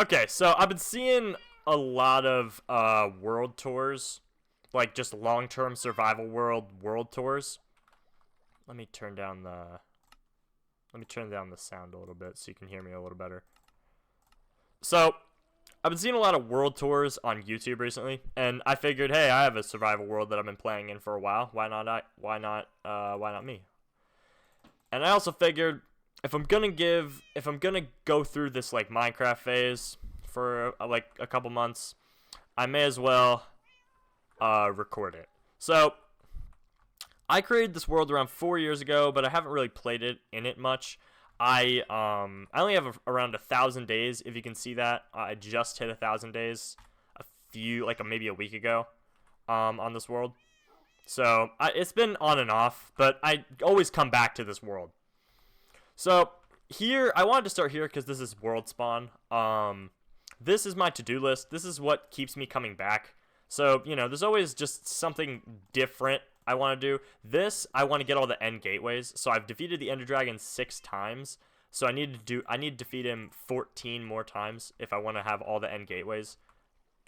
Okay, so I've been seeing a lot of world tours, like just long-term survival world tours. Let me turn down the sound a little bit so you can hear me a little better. So, I've been seeing a lot of world tours on YouTube recently, and I figured, hey, I have a survival world that I've been playing in for a while. Why not me? And I also figured if I'm gonna go through this like Minecraft phase for like a couple months, I may as well record it. So I created this world around 4 years ago, but I haven't really played it much. I only have around 1,000 days, if you can see that. I just hit 1,000 days maybe a week ago on this world. So it's been on and off, but I always come back to this world. So here, I wanted to start here because this is world spawn. This is my to-do list. This is what keeps me coming back. So, there's always just something different I want to do. I want to get all the end gateways. So I've defeated the Ender Dragon 6 times. So I need to defeat him 14 more times if I want to have all the end gateways.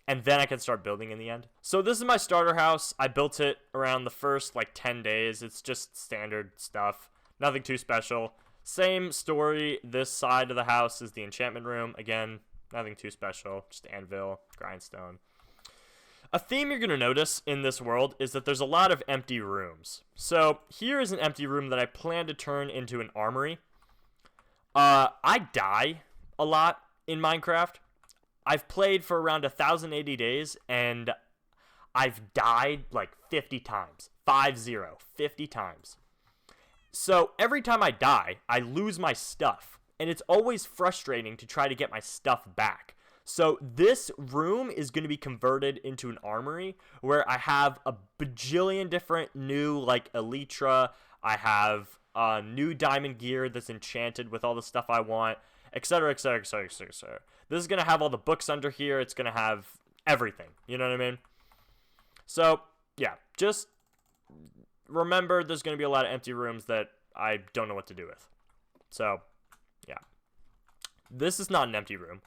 And then I can start building in the end. So this is my starter house. I built it around the first 10 days. It's just standard stuff. Nothing too special. Same story. This side of the house is the enchantment room. Again, nothing too special. Just anvil, grindstone. A theme you're going to notice in this world is that there's a lot of empty rooms. So here is an empty room that I plan to turn into an armory. I die a lot in Minecraft. I've played for around 1,080 days, and I've died 50 times. 50 times. So every time I die, I lose my stuff, and it's always frustrating to try to get my stuff back. So this room is going to be converted into an armory where I have a bajillion different new elytra. I have new diamond gear that's enchanted with all the stuff I want, etc., etc., etc., etc. This is going to have all the books under here. It's going to have everything. You know what I mean? So, yeah, just remember there's going to be a lot of empty rooms that I don't know what to do with. So, yeah. This is not an empty room.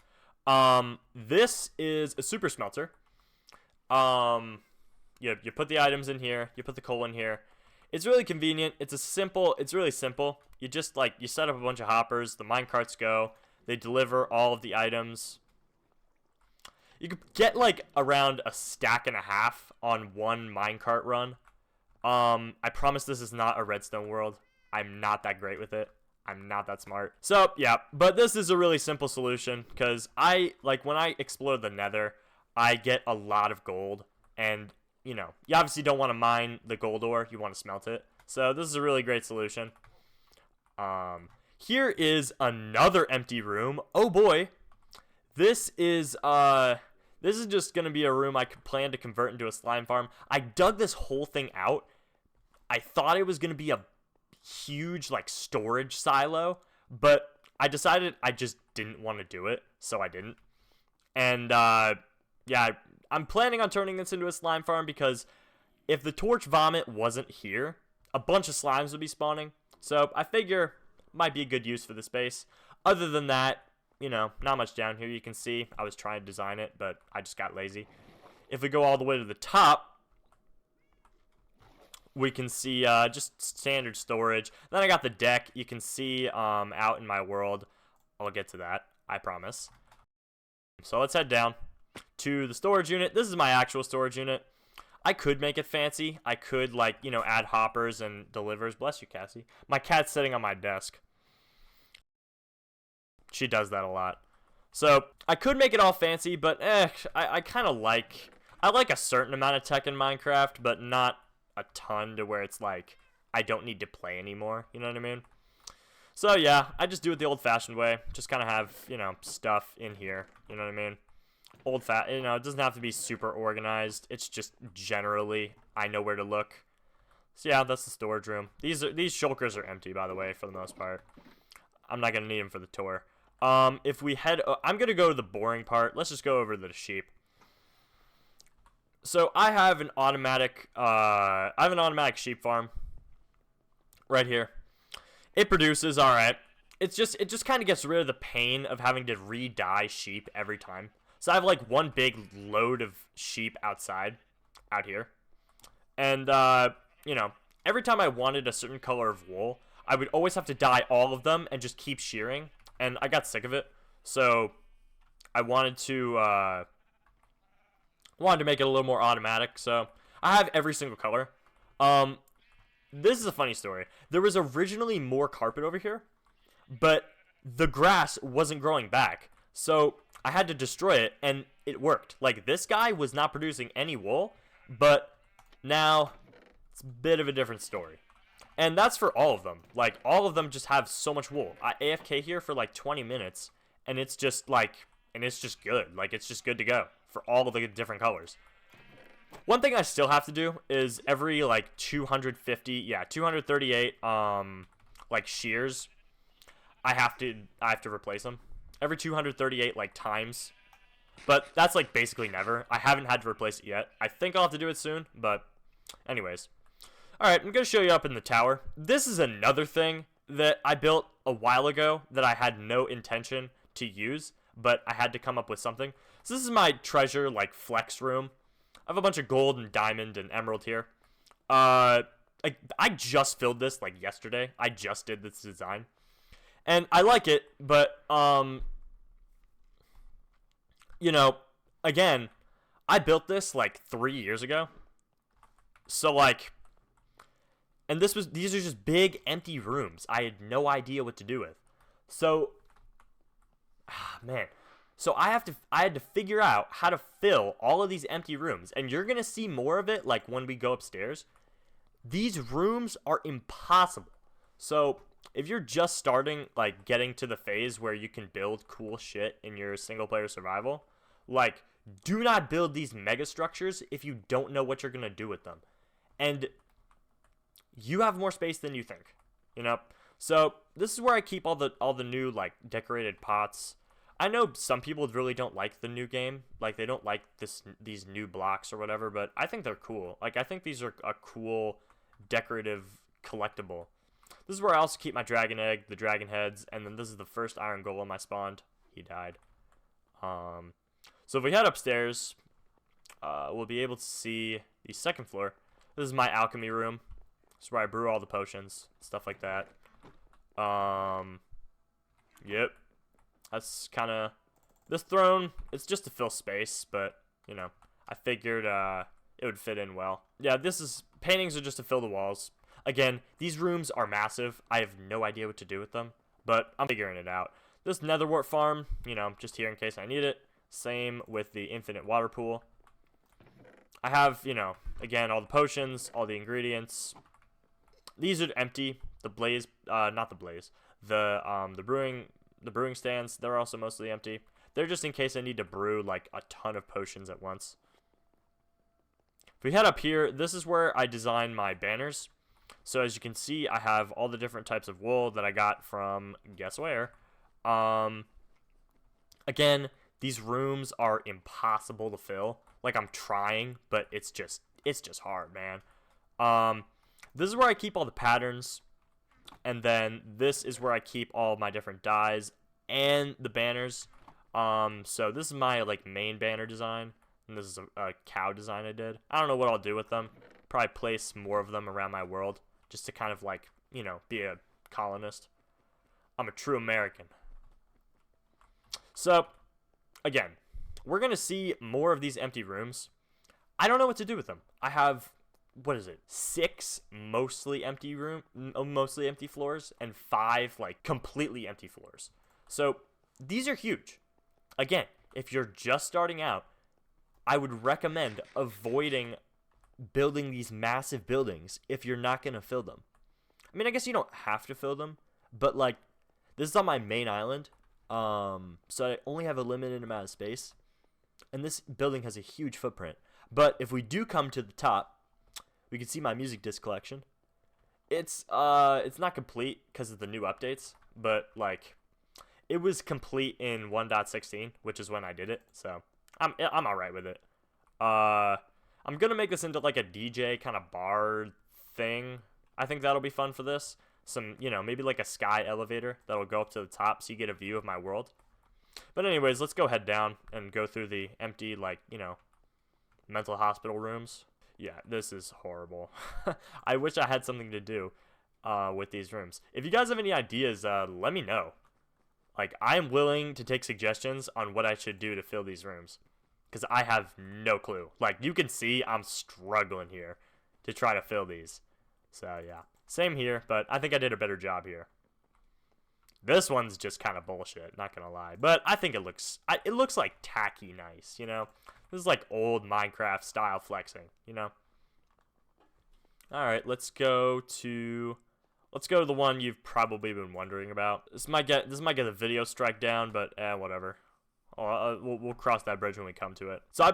This is a super smelter. You put the items in here. You put the coal in here. It's really convenient. It's really simple. You just you set up a bunch of hoppers. The minecarts go. They deliver all of the items. You could get around a stack and a half on one minecart run. I promise this is not a redstone world. I'm not that great with it. I'm not that smart. So, yeah, but this is a really simple solution because when I explore the nether, I get a lot of gold. And, you obviously don't want to mine the gold ore. You want to smelt it. So, this is a really great solution. Here is another empty room. Oh, boy. This is just going to be a room I could plan to convert into a slime farm. I dug this whole thing out. I thought it was going to be a huge storage silo, but I decided I just didn't want to do it, so I didn't. And yeah, I'm planning on turning this into a slime farm because if the torch vomit wasn't here, a bunch of slimes would be spawning. So I figure might be a good use for the space. Other than that, not much down here. You can see I was trying to design it, but I just got lazy. If we go all the way to the top, we can see just standard storage. Then I got the deck. You can see out in my world. I'll get to that, I promise. So let's head down to the storage unit. This is my actual storage unit. I could make it fancy. I could add hoppers and delivers. Bless you, Cassie. My cat's sitting on my desk. She does that a lot. So I could make it all fancy, but I kind of like a certain amount of tech in Minecraft, but not a ton to where it's I don't need to play anymore. You know what I mean? So yeah, I just do it the old-fashioned way. Just kind of have stuff in here. You know what I mean? It doesn't have to be super organized. It's just generally I know where to look. So yeah, that's the storage room. These shulkers are empty, by the way, for the most part. I'm not gonna need them for the tour. If we head, I'm gonna go to the boring part. Let's just go over to the sheep. So I have an automatic sheep farm right here. It produces all right. it just kind of gets rid of the pain of having to re-dye sheep every time. So I have like one big load of sheep outside, out here, and you know, every time I wanted a certain color of wool, I would always have to dye all of them and just keep shearing, and I got sick of it. So I wanted to make it a little more automatic. So I have every single color. This is a funny story. There was originally more carpet over here, but the grass wasn't growing back. So I had to destroy it, and it worked. Like, this guy was not producing any wool, but now it's a bit of a different story. And that's for all of them. Like, all of them just have so much wool. I AFK here for like 20 minutes, and it's just like, and it's just good. Like, it's just good to go for all of the different colors. One thing I still have to do is every like 238 like shears, I have to replace them every 238 like times. But that's like basically never. I haven't had to replace it yet. I think I'll have to do it soon, but anyways. Alright, I'm going to show you up in the tower. This is another thing that I built a while ago that I had no intention to use, but I had to come up with something. So this is my treasure, like, flex room. I have a bunch of gold and diamond and emerald here. I just filled this, like, yesterday. I just did this design. And I like it, but, you know, again, I built this, like, 3 years ago. So, like, and these are just big, empty rooms. I had no idea what to do with. So, man. So I had to figure out how to fill all of these empty rooms. And you're going to see more of it, like, when we go upstairs. These rooms are impossible. So if you're just starting, like, getting to the phase where you can build cool shit in your single-player survival, like, do not build these mega structures if you don't know what you're going to do with them. And you have more space than you think, you know? So this is where I keep all the new, like, decorated pots. I know some people really don't like the new game. Like, they don't like these new blocks or whatever, but I think they're cool. Like, I think these are a cool decorative collectible. This is where I also keep my dragon egg, the dragon heads, and then this is the first iron golem I spawned. He died. So if we head upstairs, we'll be able to see the second floor. This is my alchemy room. This is where I brew all the potions, stuff like that. Yep. That's kind of, this throne, it's just to fill space, but, you know, I figured it would fit in well. Yeah, paintings are just to fill the walls. Again, these rooms are massive. I have no idea what to do with them, but I'm figuring it out. This netherwort farm, you know, just here in case I need it. Same with the infinite water pool. I have, you know, again, all the potions, all the ingredients. These are empty. The blaze, not the blaze. The brewing stands, they're also mostly empty. They're just in case I need to brew, like, a ton of potions at once. If we head up here, this is where I design my banners. So as you can see, I have all the different types of wool that I got from, guess where? Again, these rooms are impossible to fill. Like, I'm trying, but it's just hard, man. This is where I keep all the patterns. And then this is where I keep all my different dyes and the banners. So this is my, like, main banner design. And this is a cow design I did. I don't know what I'll do with them. Probably place more of them around my world. Just to kind of, like, you know, be a colonist. I'm a true American. So, again, we're going to see more of these empty rooms. I don't know what to do with them. I have, what is it, 6 mostly empty floors, and 5, like, completely empty floors. So, these are huge. Again, if you're just starting out, I would recommend avoiding building these massive buildings if you're not going to fill them. I mean, I guess you don't have to fill them, but, like, this is on my main island, so I only have a limited amount of space, and this building has a huge footprint. But if we do come to the top, we can see my music disc collection. It's not complete because of the new updates, but, like, it was complete in 1.16, which is when I did it, so I'm alright with it. I'm gonna make this into, like, a DJ kind of bar thing. I think that'll be fun for this. some, maybe like a sky elevator that'll go up to the top so you get a view of my world. But anyways, let's go head down and go through the empty, like, mental hospital rooms. Yeah, this is horrible. I wish I had something to do with these rooms. If you guys have any ideas, let me know. Like, I am willing to take suggestions on what I should do to fill these rooms, because I have no clue. Like, you can see I'm struggling here to try to fill these. So, yeah. Same here, but I think I did a better job here. This one's just kind of bullshit, not gonna lie. But I think it looks like tacky nice, This is like old Minecraft style flexing, Alright, let's go to the one you've probably been wondering about. This might get a video strike down, but whatever. We'll cross that bridge when we come to it. So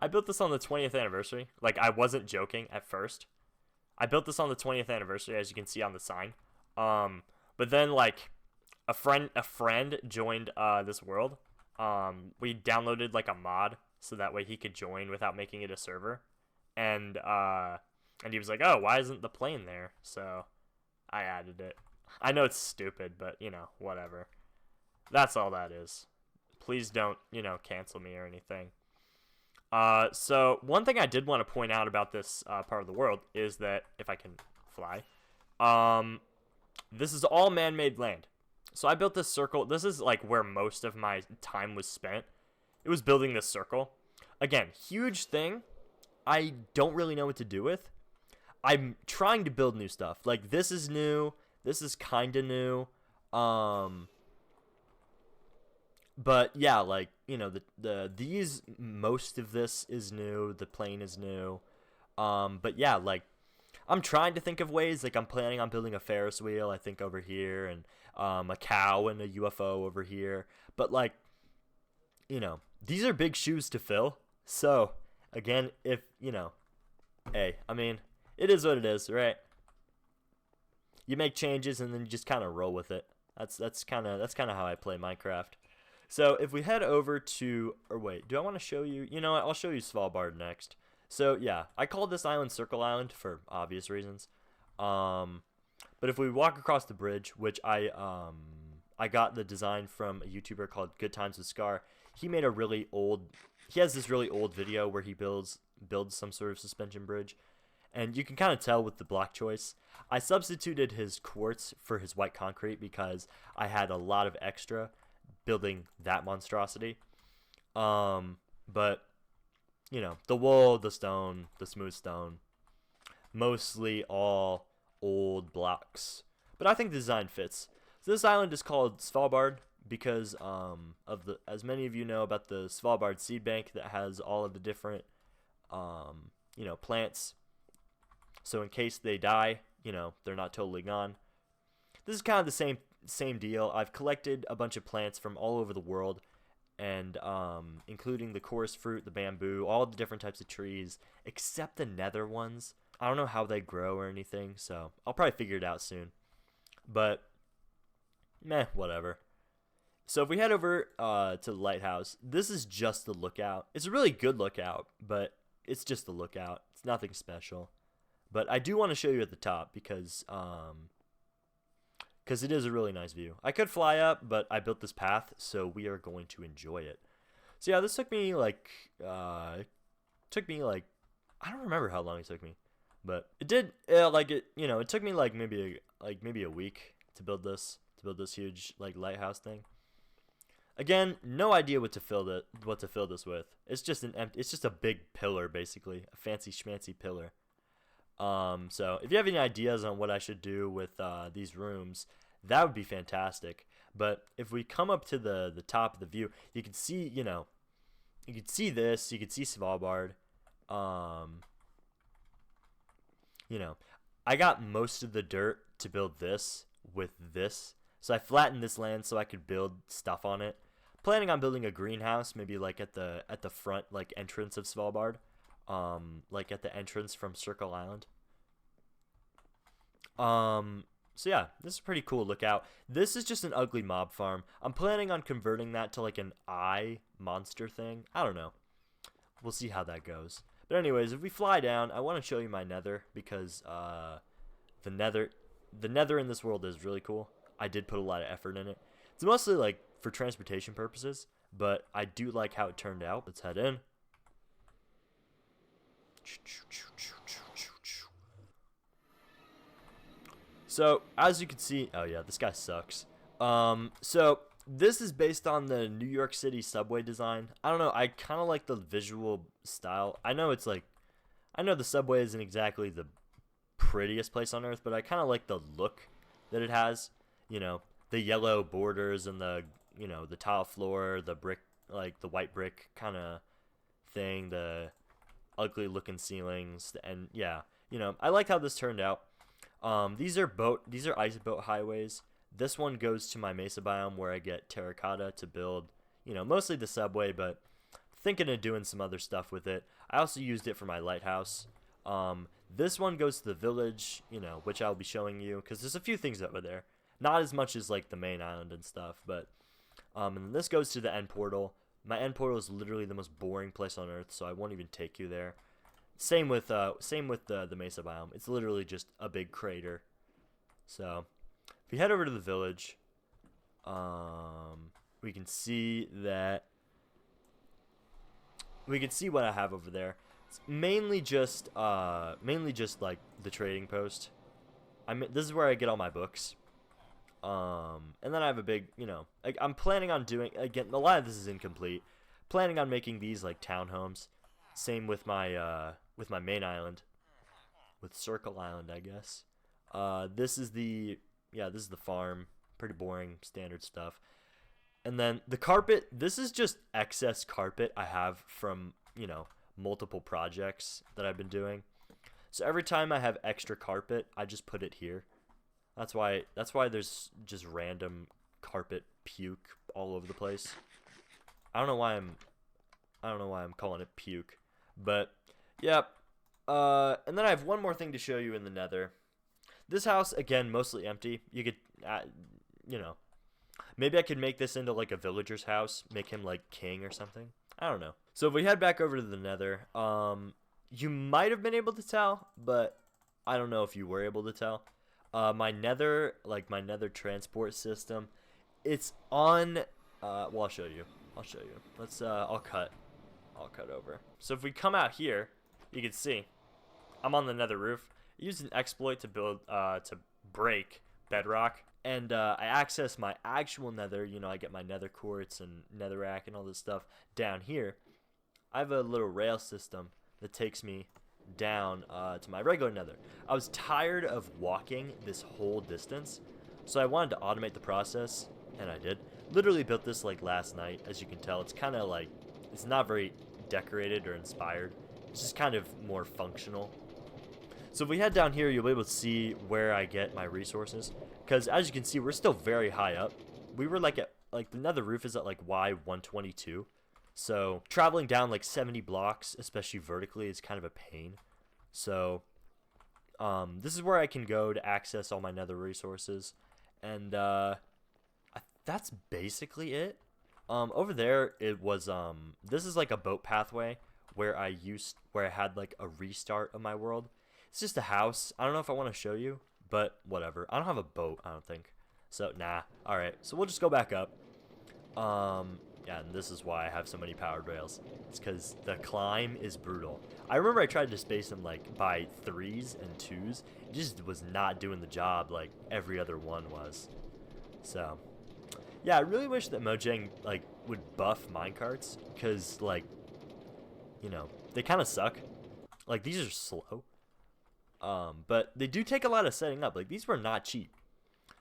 I built this on the 20th anniversary. Like, I wasn't joking at first. I built this on the 20th anniversary, as you can see on the sign. But then, like, a friend joined this world. We downloaded like a mod so that way he could join without making it a server. And he was like, "Oh, why isn't the plane there?" So I added it. I know it's stupid, but whatever. That's all that is. Please don't, cancel me or anything. So one thing I did want to point out about this part of the world is that, if I can fly, this is all man-made land. So I built this circle. This is like where most of my time was spent. It was building this circle. Again, huge thing. I don't really know what to do with. I'm trying to build new stuff. Like, this is new. This is kind of new. But yeah, like, most of this is new. The plane is new. But yeah, like, I'm trying to think of ways. Like, I'm planning on building a Ferris wheel, I think, over here, and a cow and a UFO over here. But, like, these are big shoes to fill. So, again, if, hey, I mean, it is what it is, right? You make changes and then you just kind of roll with it. That's kind of how I play Minecraft. So if we head over to, or wait, do I want to show you? You know what? I'll show you Svalbard next. So yeah, I called this island Circle Island for obvious reasons. But if we walk across the bridge, which I got the design from a YouTuber called Good Times with Scar. He has this really old video where he builds some sort of suspension bridge. And you can kind of tell with the block choice. I substituted his quartz for his white concrete because I had a lot of extra building that monstrosity. But, the wool, the stone, the smooth stone, mostly all old blocks. But I think the design fits. So this island is called Svalbard because as many of you know about the Svalbard seed bank that has all of the different, plants. So in case they die, they're not totally gone. This is kind of the same deal. I've collected a bunch of plants from all over the world, and including the chorus fruit, the bamboo, all the different types of trees, except the nether ones. I don't know how they grow or anything, so I'll probably figure it out soon. But, whatever. So if we head over to the lighthouse, this is just the lookout. It's a really good lookout, but it's just the lookout. It's nothing special. But I do want to show you at the top because it is a really nice view. I could fly up, but I built this path, so we are going to enjoy it. So yeah, this took me like, I don't remember how long it took me, but it did, it took me like maybe a week to build this huge like lighthouse thing. Again, no idea what to fill this with. It's just a big pillar, basically, a fancy schmancy pillar. So if you have any ideas on what I should do with these rooms, that would be fantastic. But if we come up to the top of the view, you can see, you can see this, you can see Svalbard. I got most of the dirt to build this with this. So I flattened this land so I could build stuff on it. Planning on building a greenhouse, maybe like at the front, like entrance of Svalbard. Like at the entrance from Circle Island. So yeah, this is a pretty cool lookout. This is just an ugly mob farm. I'm planning on converting that to like an eye monster thing. I don't know. We'll see how that goes. But anyways, if we fly down, I want to show you my nether because the nether, the nether in this world is really cool. I did put a lot of effort in it. It's mostly like for transportation purposes, but I do like how it turned out. Let's head in. So as you can see, oh yeah, this guy sucks. So this is based on the New York City subway design. I don't know, I kind of like the visual style. I know it's like, I know the subway isn't exactly the prettiest place on earth, but I kind of like the look that it has. You know, the yellow borders and the, you know, the tile floor, the brick, like the white brick kind of thing, the ugly looking ceilings, and yeah, you know, I like how this turned out. These are ice boat highways. This one goes to my mesa biome where I get terracotta to build, you know, mostly the subway, but thinking of doing some other stuff with it. I also used it for my lighthouse. This one goes to the village, you know, which I'll be showing you because there's a few things over there. Not as much as like the main island and stuff, but and this goes to the end portal. My end portal is literally the most boring place on earth, so I won't even take you there. Same with the mesa biome. It's literally just a big crater. So if we head over to the village, we can see what I have over there. It's mainly just like the trading post. This is where I get all my books. And then I have a big, you know, like I'm planning on doing, again, a lot of this is incomplete. Planning on making these like townhomes. Same with my main island, with Circle Island, I guess. This is the farm. Pretty boring, standard stuff. And then the carpet, this is just excess carpet I have from, you know, multiple projects that I've been doing. So every time I have extra carpet, I just put it here. That's why there's just random carpet puke all over the place. I don't know why I'm calling it puke, but yeah. And then I have one more thing to show you in the nether. This house, again, mostly empty. You could, you know, maybe I could make this into like a villager's house, make him like king or something. I don't know. So if we head back over to the nether, you might have been able to tell, but I don't know if you were able to tell. My nether transport system, it's on, well, I'll show you. Let's, I'll cut over. So if we come out here, you can see I'm on the nether roof. I used an exploit to build, to break bedrock, and I access my actual nether. You know, I get my nether quartz and netherrack and all this stuff down here. I have a little rail system that takes me down to my regular nether. I was tired of walking this whole distance, so I wanted to automate the process, and I did. Literally built this like last night. As you can tell, it's kind of like, it's not very decorated or inspired. It's just kind of more functional. So if we head down here, you'll be able to see where I get my resources, because as you can see, we're still very high up. We were like at, like, the nether roof is at like Y122. So traveling down like 70 blocks, especially vertically, is kind of a pain. So this is where I can go to access all my nether resources. And that's basically it. Over there, it was, this is like a boat pathway where I had like a restart of my world. It's just a house. I don't know if I want to show you, but whatever. I don't have a boat, I don't think. So, nah. Alright, so we'll just go back up. Yeah, and this is why I have so many powered rails. It's because the climb is brutal. I remember I tried to space them like by 3s and 2s. It just was not doing the job like every other one was. So, yeah, I really wish that Mojang like would buff minecarts, because like, you know, they kind of suck. Like, these are slow. But they do take a lot of setting up. Like, these were not cheap.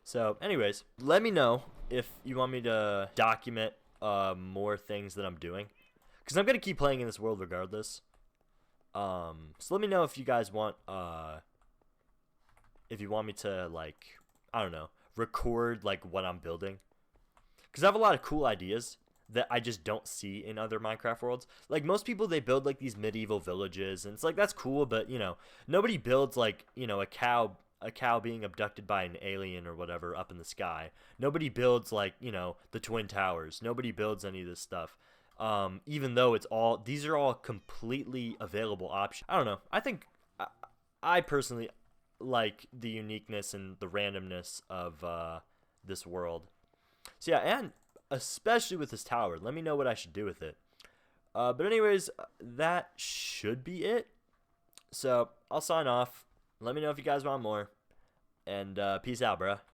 So, anyways, let me know if you want me to document more things that I'm doing, because I'm gonna keep playing in this world regardless. So let me know if you guys want if you want me to, like, I don't know, record like what I'm building, because I have a lot of cool ideas that I just don't see in other Minecraft worlds. Like, most people, they build like these medieval villages, and it's like, that's cool, but you know, nobody builds like, you know, a cow being abducted by an alien or whatever up in the sky. Nobody builds like, you know, the Twin Towers. Nobody builds any of this stuff. Even though these are all completely available options. I don't know. I think, I personally, like the uniqueness and the randomness of this world. So yeah, and especially with this tower, let me know what I should do with it. But anyways, that should be it. So I'll sign off. Let me know if you guys want more. And peace out, bruh.